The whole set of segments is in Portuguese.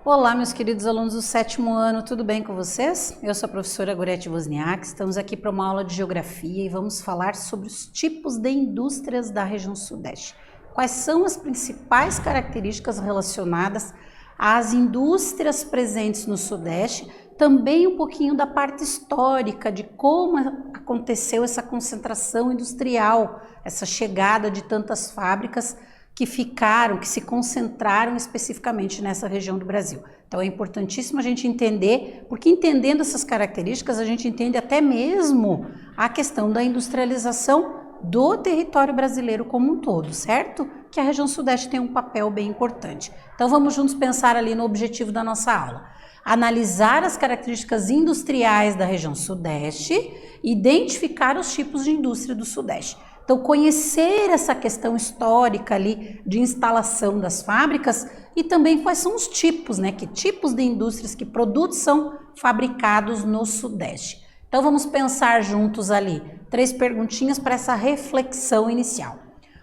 Olá, meus queridos alunos do 7º ano, tudo bem com vocês? Eu sou a professora Gorete Wozniak, estamos aqui para uma aula de Geografia e vamos falar sobre os tipos de indústrias da região Sudeste. Quais são as principais características relacionadas às indústrias presentes no Sudeste, também um pouquinho da parte histórica de como aconteceu essa concentração industrial, essa chegada de tantas fábricas que se concentraram especificamente nessa região do Brasil. Então é importantíssimo a gente entender, porque entendendo essas características, a gente entende até mesmo a questão da industrialização do território brasileiro como um todo, certo? Que a região Sudeste tem um papel bem importante. Então vamos juntos pensar ali no objetivo da nossa aula. Analisar as características industriais da região Sudeste, identificar os tipos de indústria do Sudeste. Então, conhecer essa questão histórica ali de instalação das fábricas e também quais são os tipos, né? Que tipos de indústrias, que produtos são fabricados no Sudeste. Então, vamos pensar juntos ali 3 perguntinhas para essa reflexão inicial.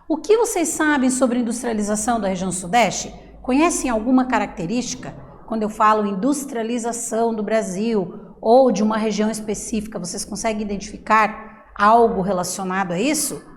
O que vocês sabem sobre a industrialização da região Sudeste? Conhecem alguma característica? Quando eu falo industrialização do Brasil ou de uma região específica, vocês conseguem identificar algo relacionado a isso?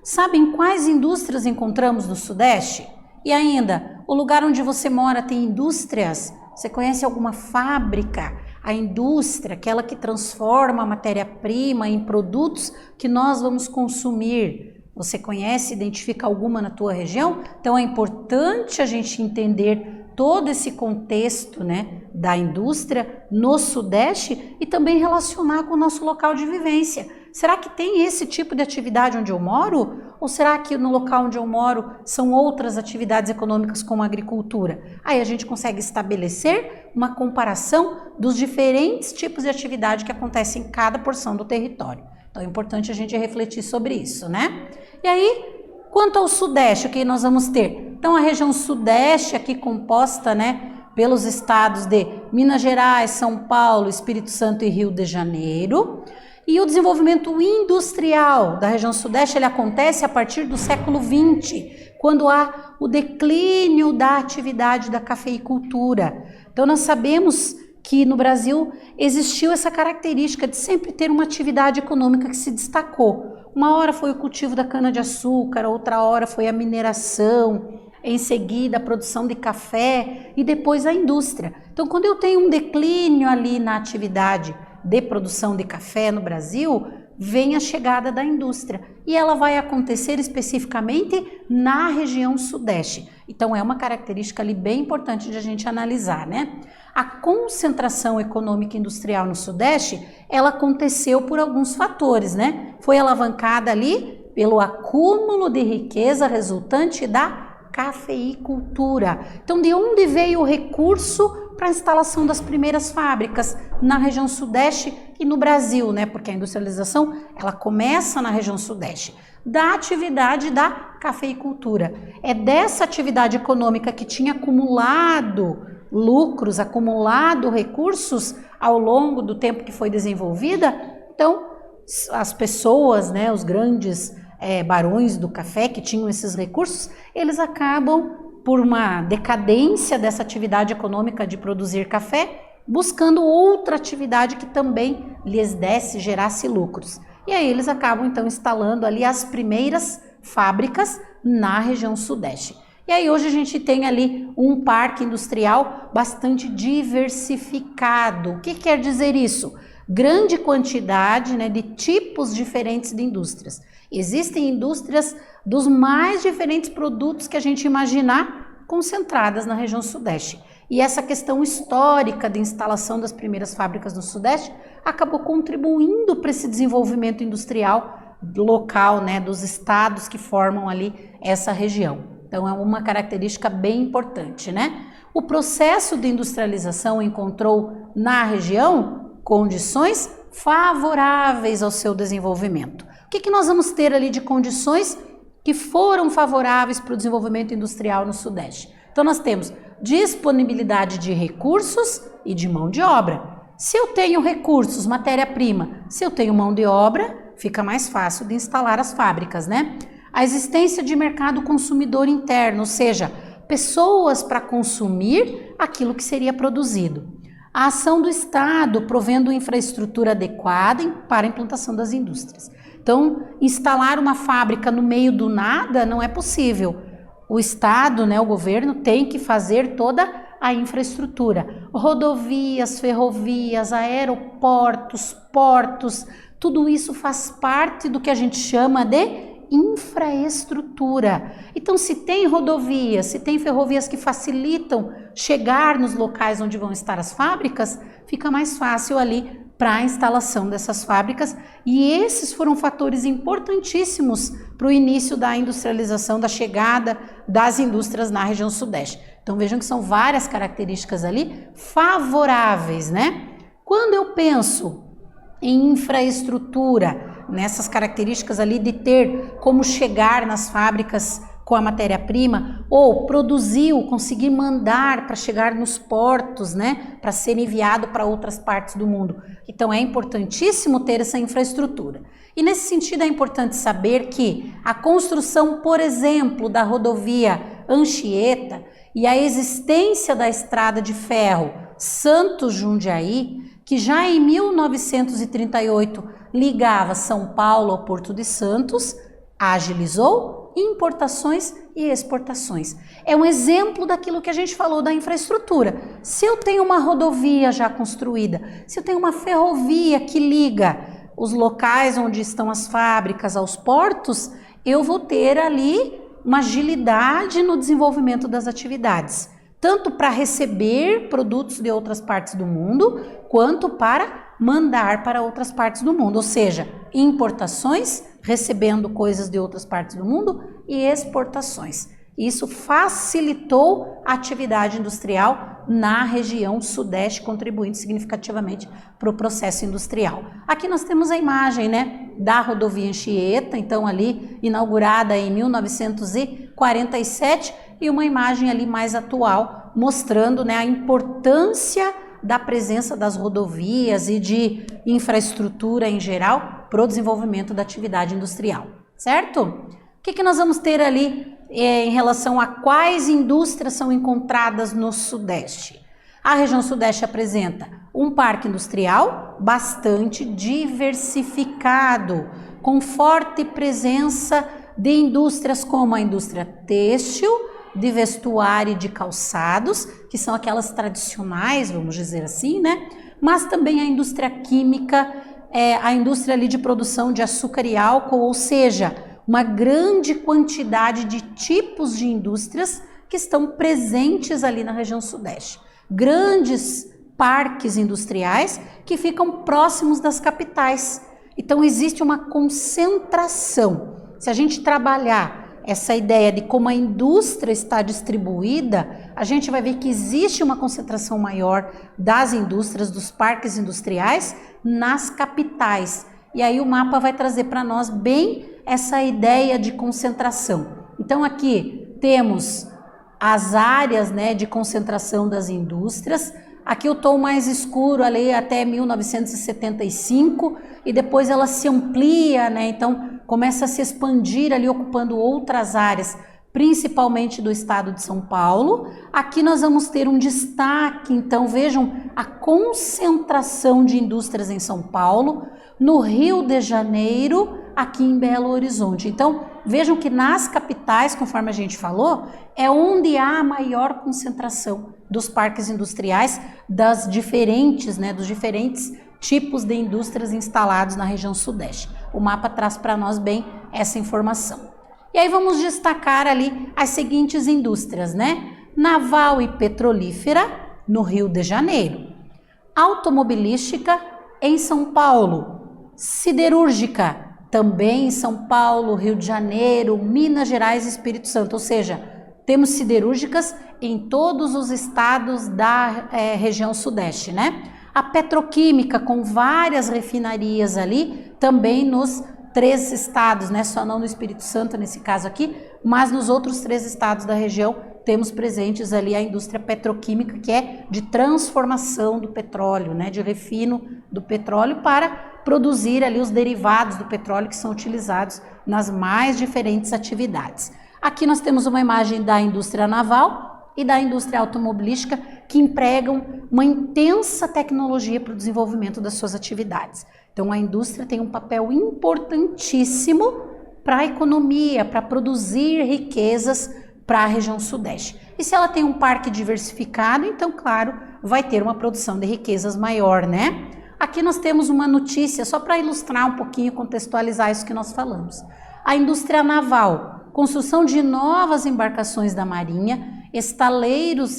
Sabem quais indústrias encontramos no Sudeste? E ainda, o lugar onde você mora tem indústrias? Você conhece alguma fábrica? A indústria, aquela que transforma a matéria-prima em produtos que nós vamos consumir. Você conhece, identifica alguma na tua região? Então é importante a gente entender todo esse contexto, né, da indústria no Sudeste e também relacionar com o nosso local de vivência. Será que tem esse tipo de atividade onde eu moro? Ou será que no local onde eu moro são outras atividades econômicas como a agricultura? Aí a gente consegue estabelecer uma comparação dos diferentes tipos de atividade que acontecem em cada porção do território. Então é importante a gente refletir sobre isso, né? E aí, quanto ao Sudeste, o que nós vamos ter? Então a região Sudeste aqui composta, né, pelos estados de Minas Gerais, São Paulo, Espírito Santo e Rio de Janeiro. E o desenvolvimento industrial da região Sudeste ele acontece a partir do século XX, quando há o declínio da atividade da cafeicultura. Então nós sabemos que no Brasil existiu essa característica de sempre ter uma atividade econômica que se destacou. Uma hora foi o cultivo da cana-de-açúcar, outra hora foi a mineração, em seguida a produção de café e depois a indústria. Então quando eu tenho um declínio ali na atividade de produção de café no Brasil, vem a chegada da indústria e ela vai acontecer especificamente na região Sudeste. Então é uma característica ali bem importante de a gente analisar, né? A concentração econômica e industrial no Sudeste, ela aconteceu por alguns fatores, né? Foi alavancada ali pelo acúmulo de riqueza resultante da cafeicultura. Então, de onde veio o recurso para a instalação das primeiras fábricas na região Sudeste e no Brasil, né? Porque a industrialização, ela começa na região Sudeste, da atividade da cafeicultura. É dessa atividade econômica que tinha acumulado lucros, acumulado recursos ao longo do tempo que foi desenvolvida. Então, as pessoas, né, os grandes barões do café que tinham esses recursos, eles acabam, por uma decadência dessa atividade econômica de produzir café, buscando outra atividade que também lhes gerasse lucros. E aí eles acabam então instalando ali as primeiras fábricas na região Sudeste. E aí hoje a gente tem ali um parque industrial bastante diversificado. O que quer dizer isso? Grande quantidade, né, de tipos diferentes de indústrias. Existem indústrias dos mais diferentes produtos que a gente imaginar concentradas na região Sudeste. E essa questão histórica de instalação das primeiras fábricas no Sudeste acabou contribuindo para esse desenvolvimento industrial local, né, dos estados que formam ali essa região. Então é uma característica bem importante, né? O processo de industrialização encontrou na região condições favoráveis ao seu desenvolvimento. O que nós vamos ter ali de condições que foram favoráveis para o desenvolvimento industrial no Sudeste? Então nós temos disponibilidade de recursos e de mão de obra. Se eu tenho recursos, matéria-prima, se eu tenho mão de obra, fica mais fácil de instalar as fábricas, né? A existência de mercado consumidor interno, ou seja, pessoas para consumir aquilo que seria produzido. A ação do Estado provendo infraestrutura adequada para a implantação das indústrias. Então, instalar uma fábrica no meio do nada não é possível. O Estado, né, o governo, tem que fazer toda a infraestrutura. Rodovias, ferrovias, aeroportos, portos, tudo isso faz parte do que a gente chama de infraestrutura. Então, se tem rodovias, se tem ferrovias que facilitam chegar nos locais onde vão estar as fábricas, fica mais fácil ali para a instalação dessas fábricas, e esses foram fatores importantíssimos para o início da industrialização, da chegada das indústrias na região sudeste. Então vejam que são várias características ali favoráveis, né? Quando eu penso em infraestrutura, nessas características ali de ter como chegar nas fábricas com a matéria-prima, ou produzir, conseguir mandar para chegar nos portos, né, para ser enviado para outras partes do mundo. Então é importantíssimo ter essa infraestrutura. E nesse sentido é importante saber que a construção, por exemplo, da rodovia Anchieta e a existência da estrada de ferro Santos-Jundiaí, que já em 1938 ligava São Paulo ao Porto de Santos, agilizou importações e exportações. É um exemplo daquilo que a gente falou da infraestrutura. Se eu tenho uma rodovia já construída, se eu tenho uma ferrovia que liga os locais onde estão as fábricas aos portos, eu vou ter ali uma agilidade no desenvolvimento das atividades, tanto para receber produtos de outras partes do mundo, quanto para mandar para outras partes do mundo, ou seja, importações, recebendo coisas de outras partes do mundo, e exportações. Isso facilitou a atividade industrial na região sudeste, contribuindo significativamente para o processo industrial. Aqui nós temos a imagem, né, da rodovia Anchieta, então ali inaugurada em 1947, e uma imagem ali mais atual, mostrando, né, a importância da presença das rodovias e de infraestrutura em geral para o desenvolvimento da atividade industrial, certo? O que nós vamos ter ali em relação a quais indústrias são encontradas no Sudeste? A região Sudeste apresenta um parque industrial bastante diversificado, com forte presença de indústrias como a indústria têxtil, de vestuário e de calçados, que são aquelas tradicionais, vamos dizer assim, né? Mas também a indústria química, a indústria ali de produção de açúcar e álcool, ou seja, uma grande quantidade de tipos de indústrias que estão presentes ali na região sudeste. Grandes parques industriais que ficam próximos das capitais. Então existe uma concentração. Se a gente trabalhar essa ideia de como a indústria está distribuída, a gente vai ver que existe uma concentração maior das indústrias, dos parques industriais nas capitais. E aí o mapa vai trazer para nós bem essa ideia de concentração. Então aqui temos as áreas, né, de concentração das indústrias. Aqui o tom mais escuro ali até 1975 e depois ela se amplia, né? Então começa a se expandir ali ocupando outras áreas, principalmente do estado de São Paulo. Aqui nós vamos ter um destaque, então vejam a concentração de indústrias em São Paulo, no Rio de Janeiro, aqui em Belo Horizonte. Então vejam que nas capitais, conforme a gente falou, é onde há a maior concentração dos parques industriais das diferentes, né, dos diferentes tipos de indústrias instalados na região sudeste. O mapa traz para nós bem essa informação. E aí vamos destacar ali as seguintes indústrias, né? Naval e petrolífera no Rio de Janeiro, automobilística em São Paulo, siderúrgica também em São Paulo, Rio de Janeiro, Minas Gerais e Espírito Santo, ou seja, temos siderúrgicas em todos os estados da região sudeste, né? A petroquímica com várias refinarias ali, também nos 3 estados, né? Só não no Espírito Santo nesse caso aqui, mas nos outros 3 estados da região temos presentes ali a indústria petroquímica, que é de transformação do petróleo, né? De refino do petróleo para produzir ali os derivados do petróleo que são utilizados nas mais diferentes atividades. Aqui nós temos uma imagem da indústria naval e da indústria automobilística que empregam uma intensa tecnologia para o desenvolvimento das suas atividades. Então a indústria tem um papel importantíssimo para a economia, para produzir riquezas para a região sudeste. E se ela tem um parque diversificado, então, claro, vai ter uma produção de riquezas maior, né? Aqui nós temos uma notícia, só para ilustrar um pouquinho, contextualizar isso que nós falamos. A indústria naval, construção de novas embarcações da Marinha, estaleiros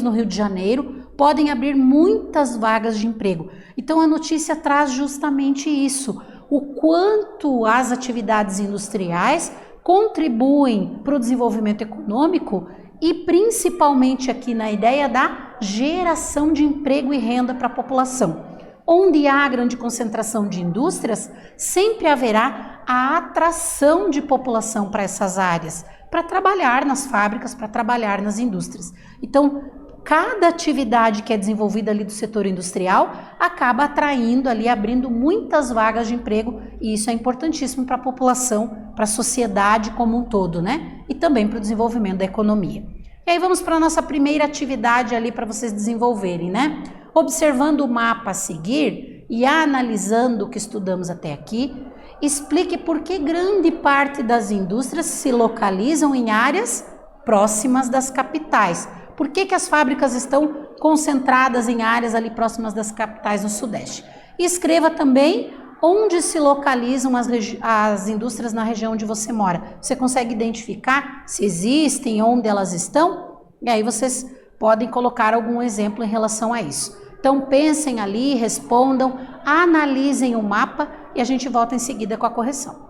no Rio de Janeiro, podem abrir muitas vagas de emprego. Então a notícia traz justamente isso, o quanto as atividades industriais contribuem para o desenvolvimento econômico e principalmente aqui na ideia da geração de emprego e renda para a população. Onde há grande concentração de indústrias, sempre haverá a atração de população para essas áreas, para trabalhar nas fábricas, para trabalhar nas indústrias. Então, cada atividade que é desenvolvida ali do setor industrial acaba atraindo ali, abrindo muitas vagas de emprego, e isso é importantíssimo para a população, para a sociedade como um todo, né? E também para o desenvolvimento da economia. E aí vamos para a nossa primeira atividade ali para vocês desenvolverem, né? Observando o mapa a seguir e analisando o que estudamos até aqui, explique por que grande parte das indústrias se localizam em áreas próximas das capitais. Por que as fábricas estão concentradas em áreas ali próximas das capitais no Sudeste? E escreva também onde se localizam as indústrias na região onde você mora. Você consegue identificar se existem, onde elas estão? E aí vocês podem colocar algum exemplo em relação a isso. Então pensem ali, respondam, analisem o mapa e a gente volta em seguida com a correção.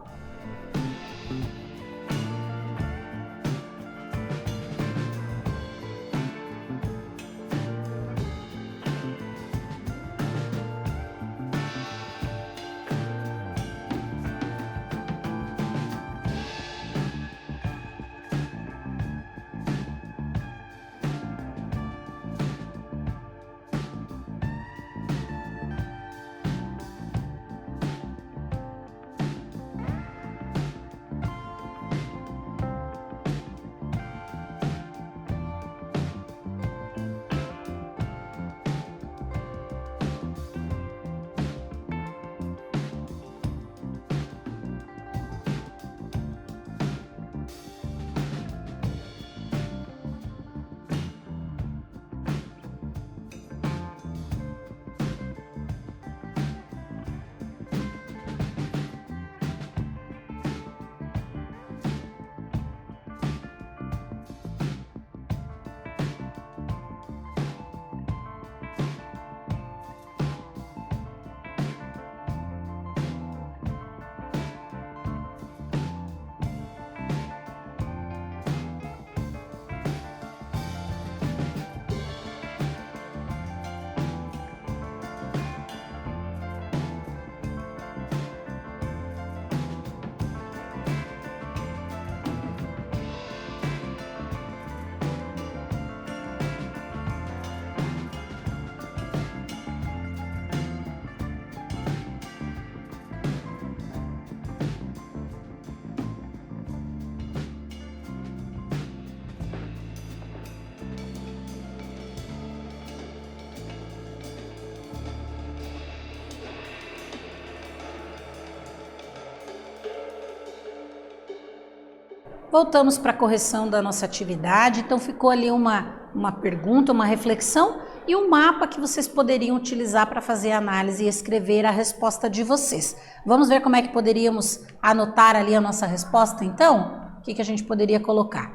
Voltamos para a correção da nossa atividade, então ficou ali uma pergunta, uma reflexão e um mapa que vocês poderiam utilizar para fazer a análise e escrever a resposta de vocês. Vamos ver como é que poderíamos anotar ali a nossa resposta então? O que a gente poderia colocar?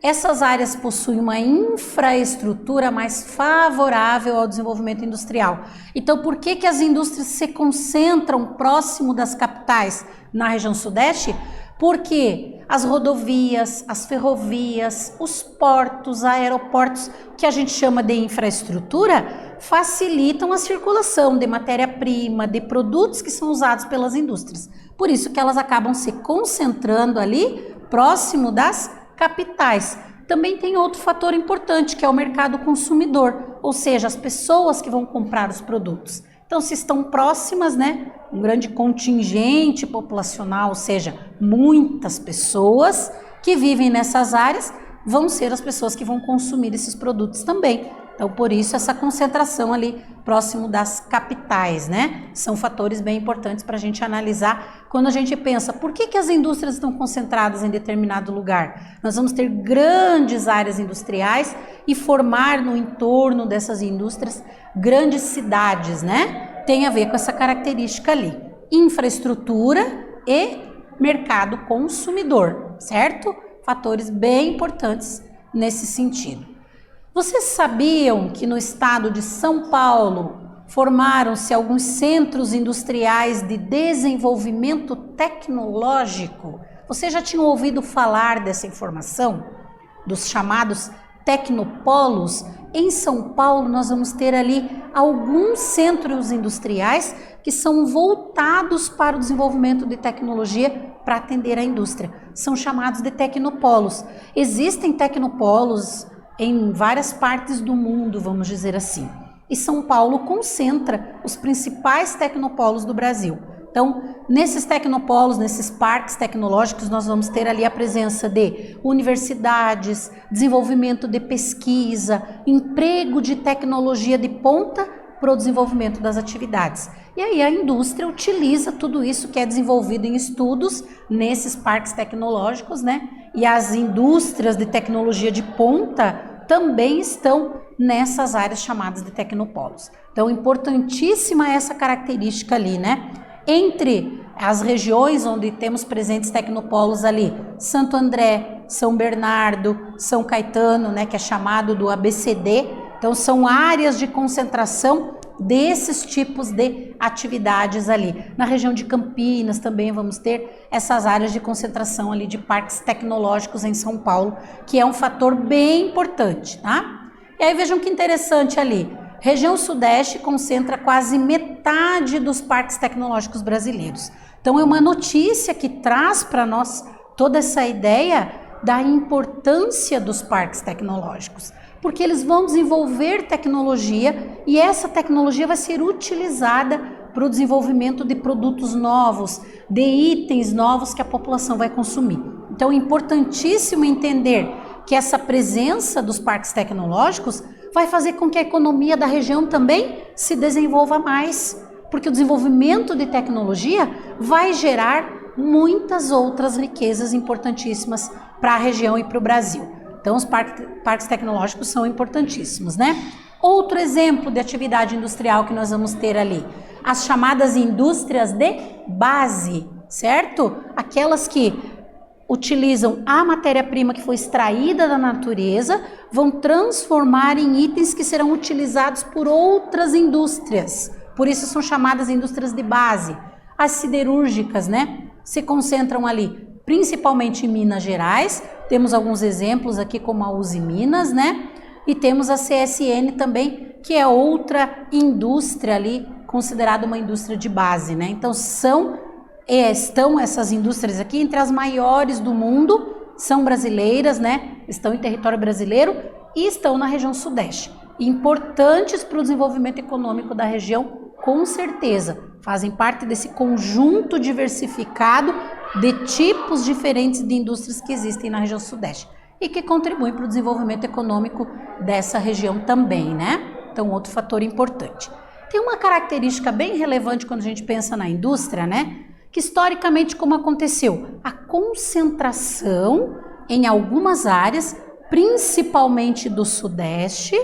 Essas áreas possuem uma infraestrutura mais favorável ao desenvolvimento industrial. Então, por que as indústrias se concentram próximo das capitais na região sudeste? Porque as rodovias, as ferrovias, os portos, aeroportos, que a gente chama de infraestrutura, facilitam a circulação de matéria-prima, de produtos que são usados pelas indústrias. Por isso que elas acabam se concentrando ali, próximo das capitais. Também tem outro fator importante, que é o mercado consumidor, ou seja, as pessoas que vão comprar os produtos. Então, se estão próximas, né, um grande contingente populacional, ou seja, muitas pessoas que vivem nessas áreas vão ser as pessoas que vão consumir esses produtos também. Então, por isso, essa concentração ali próximo das capitais, né? São fatores bem importantes para a gente analisar quando a gente pensa por que as indústrias estão concentradas em determinado lugar. Nós vamos ter grandes áreas industriais e formar no entorno dessas indústrias grandes cidades, né? Tem a ver com essa característica ali. Infraestrutura e mercado consumidor, certo? Fatores bem importantes nesse sentido. Vocês sabiam que no estado de São Paulo formaram-se alguns centros industriais de desenvolvimento tecnológico? Vocês já tinham ouvido falar dessa informação? Dos chamados tecnopolos? Em São Paulo nós vamos ter ali alguns centros industriais que são voltados para o desenvolvimento de tecnologia para atender a indústria. São chamados de tecnopolos. Existem tecnopolos em várias partes do mundo, vamos dizer assim. E São Paulo concentra os principais tecnopolos do Brasil. Então, nesses tecnopolos, nesses parques tecnológicos, nós vamos ter ali a presença de universidades, desenvolvimento de pesquisa, emprego de tecnologia de ponta para o desenvolvimento das atividades. E aí a indústria utiliza tudo isso que é desenvolvido em estudos nesses parques tecnológicos, né? E as indústrias de tecnologia de ponta também estão nessas áreas chamadas de tecnopolos. Então, importantíssima essa característica ali, né? Entre as regiões onde temos presentes tecnopolos ali, Santo André, São Bernardo, São Caetano, né, que é chamado do ABCD. Então, são áreas de concentração desses tipos de atividades ali. Na região de Campinas também vamos ter essas áreas de concentração ali de parques tecnológicos em São Paulo, que é um fator bem importante, tá? E aí vejam que interessante ali, região sudeste concentra quase metade dos parques tecnológicos brasileiros. Então é uma notícia que traz para nós toda essa ideia da importância dos parques tecnológicos, porque eles vão desenvolver tecnologia e essa tecnologia vai ser utilizada para o desenvolvimento de produtos novos, de itens novos que a população vai consumir. Então é importantíssimo entender que essa presença dos parques tecnológicos vai fazer com que a economia da região também se desenvolva mais, porque o desenvolvimento de tecnologia vai gerar muitas outras riquezas importantíssimas para a região e para o Brasil. Então, os parques tecnológicos são importantíssimos, né? Outro exemplo de atividade industrial que nós vamos ter ali, as chamadas indústrias de base, certo? Aquelas que utilizam a matéria-prima que foi extraída da natureza, vão transformar em itens que serão utilizados por outras indústrias. Por isso são chamadas indústrias de base. As siderúrgicas, né? Se concentram ali principalmente em Minas Gerais. Temos alguns exemplos aqui como a Uzi Minas, né? E temos a CSN também, que é outra indústria ali, considerada uma indústria de base, né? Então estão essas indústrias aqui entre as maiores do mundo, são brasileiras, né? Estão em território brasileiro e estão na região sudeste. Importantes para o desenvolvimento econômico da região, com certeza. Fazem parte desse conjunto diversificado de tipos diferentes de indústrias que existem na região sudeste e que contribuem para o desenvolvimento econômico dessa região também, né? Então, outro fator importante. Tem uma característica bem relevante quando a gente pensa na indústria, né? Que historicamente como aconteceu? A concentração em algumas áreas, principalmente do sudeste,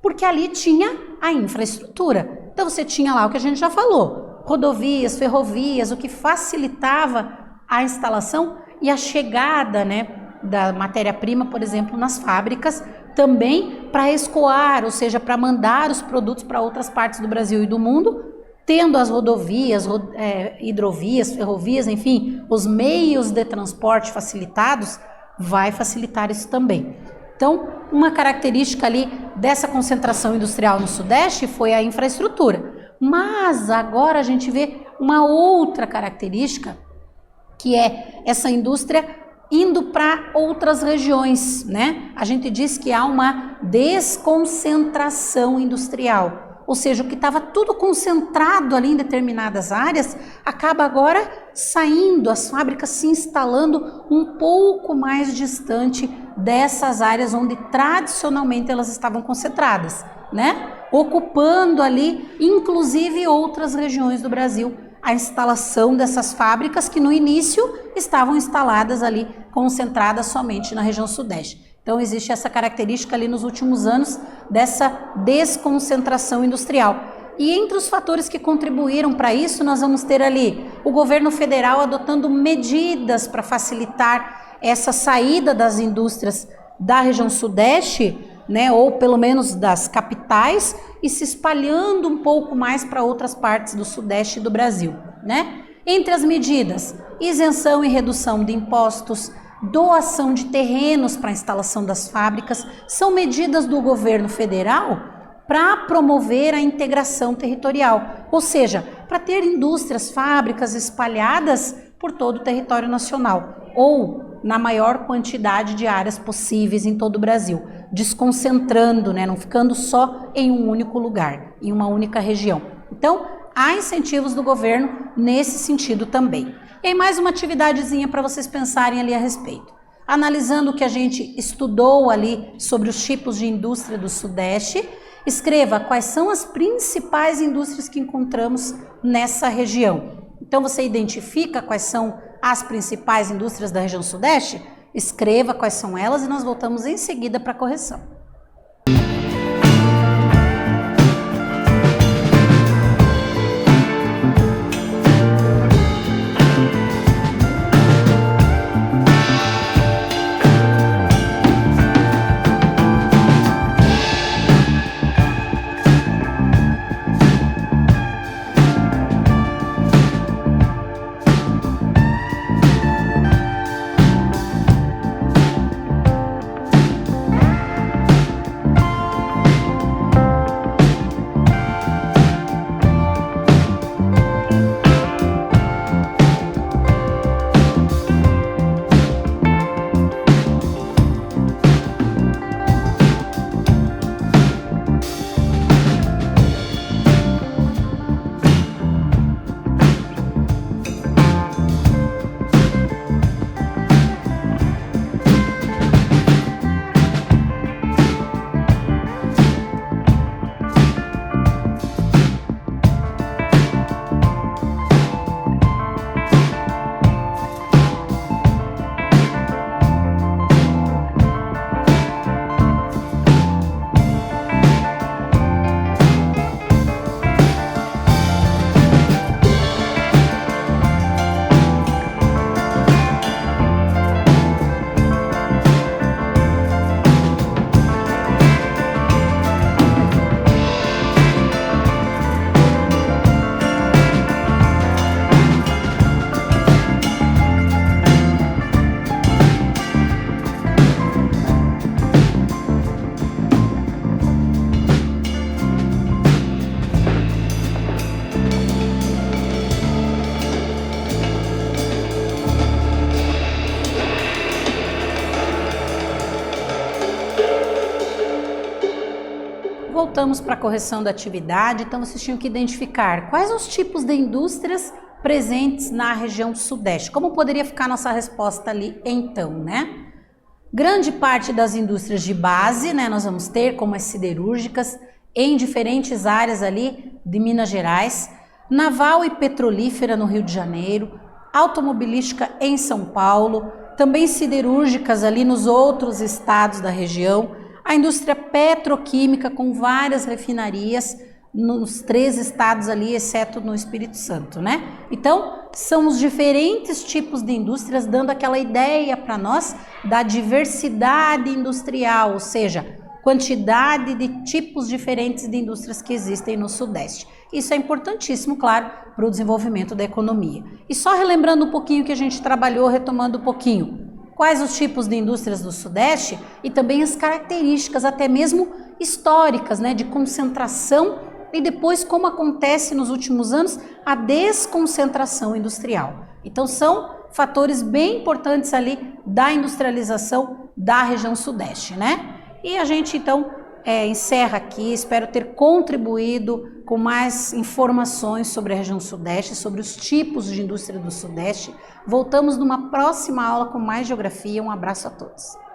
porque ali tinha a infraestrutura. Então, você tinha lá o que a gente já falou, rodovias, ferrovias, o que facilitava a instalação e a chegada, né, da matéria-prima, por exemplo, nas fábricas, também para escoar, ou seja, para mandar os produtos para outras partes do Brasil e do mundo, tendo as rodovias, hidrovias, ferrovias, enfim, os meios de transporte facilitados, vai facilitar isso também. Então, uma característica ali dessa concentração industrial no Sudeste foi a infraestrutura. Mas agora a gente vê uma outra característica, que é essa indústria indo para outras regiões, né? A gente diz que há uma desconcentração industrial, ou seja, o que estava tudo concentrado ali em determinadas áreas, acaba agora saindo, as fábricas se instalando um pouco mais distante dessas áreas onde tradicionalmente elas estavam concentradas, né? Ocupando ali, inclusive, outras regiões do Brasil, a instalação dessas fábricas que no início estavam instaladas ali, concentradas somente na região sudeste. Então existe essa característica ali nos últimos anos dessa desconcentração industrial. E entre os fatores que contribuíram para isso, nós vamos ter ali o governo federal adotando medidas para facilitar essa saída das indústrias da região sudeste, né, ou pelo menos das capitais, e se espalhando um pouco mais para outras partes do sudeste do Brasil, né? Entre as medidas, isenção e redução de impostos, doação de terrenos para a instalação das fábricas, são medidas do governo federal para promover a integração territorial, ou seja, para ter indústrias, fábricas espalhadas por todo o território nacional, ou na maior quantidade de áreas possíveis em todo o Brasil, desconcentrando, né, não ficando só em um único lugar, em uma única região. Então, há incentivos do governo nesse sentido também. E aí mais uma atividadezinha para vocês pensarem ali a respeito. Analisando o que a gente estudou ali sobre os tipos de indústria do Sudeste, escreva quais são as principais indústrias que encontramos nessa região. Então você identifica quais são as principais indústrias da região Sudeste? Escreva quais são elas e nós voltamos em seguida para a correção. Voltamos para a correção da atividade, então vocês tinham que identificar quais os tipos de indústrias presentes na região sudeste. Como poderia ficar nossa resposta ali então, né? Grande parte das indústrias de base, né, nós vamos ter, como as siderúrgicas, em diferentes áreas ali de Minas Gerais, naval e petrolífera no Rio de Janeiro, automobilística em São Paulo, também siderúrgicas ali nos outros estados da região, a indústria petroquímica com várias refinarias nos 3 estados ali, exceto no Espírito Santo, né? Então, são os diferentes tipos de indústrias dando aquela ideia para nós da diversidade industrial, ou seja, quantidade de tipos diferentes de indústrias que existem no Sudeste. Isso é importantíssimo, claro, para o desenvolvimento da economia. E só relembrando um pouquinho que a gente trabalhou, retomando um pouquinho, quais os tipos de indústrias do Sudeste e também as características até mesmo históricas, né, de concentração e depois como acontece nos últimos anos a desconcentração industrial. Então são fatores bem importantes ali da industrialização da região Sudeste, né? E a gente então encerra aqui. Espero ter contribuído com mais informações sobre a região Sudeste, sobre os tipos de indústria do Sudeste. Voltamos numa próxima aula com mais geografia. Um abraço a todos.